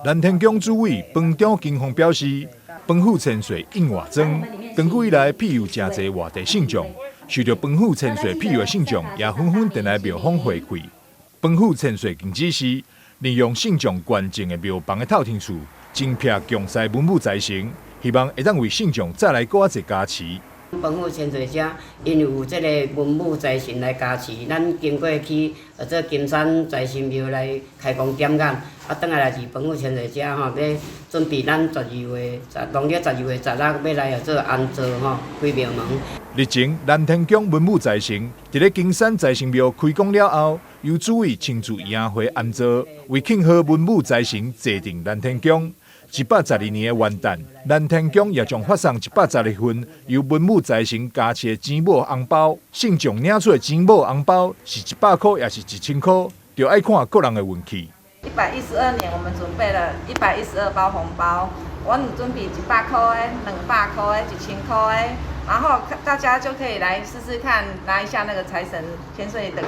南天宫主委饭长金凤表示，丰富千岁应外庄，长久以来庇佑真侪外地信众，受到丰富千岁庇佑的信众也纷纷前来庙方回馈。丰富千岁更指示，利用信众捐赠的庙房的透天厝，精辟强势文武财神，希望会当为信众再来更侪加持。丰富千岁者，因有这个文武财神来加持，咱经过去这金山财神庙来开工点眼，转来是丰富千岁者吼，要准备咱农历12月16要来做安坐吼，开庙门。日前，南天宫文武财神伫咧金山财神庙开工了后，由主委亲自迎回安坐，为庆贺文武财神坐定南天宫。112年的元旦，南天宫也将发送112份由文武财神加持的钱母红包。信众领出的钱母红包是100块，也是1000块，就要看个人的运气。112年，我们准备了112包红包，我们准备100块的、200块的、1000块的，然后大家就可以来试试看，拿一下那个财神千岁的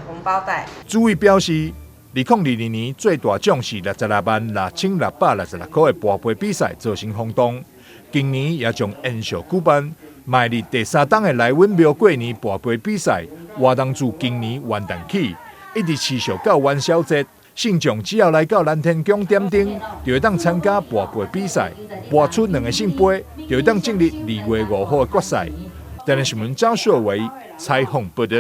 红包袋。主委表示，2022年最大奖是62606666块的博杯比赛造成轰动，今年也将延续举办迈入第3档的来稳庙过年博杯比赛，活动自今年元旦起，一直持续到元宵节。信众只要来到南天宫点灯，就会当参加博杯比赛，博出2个圣杯，就会当进入2月5号的决赛。台南新闻张秀伟采访报道。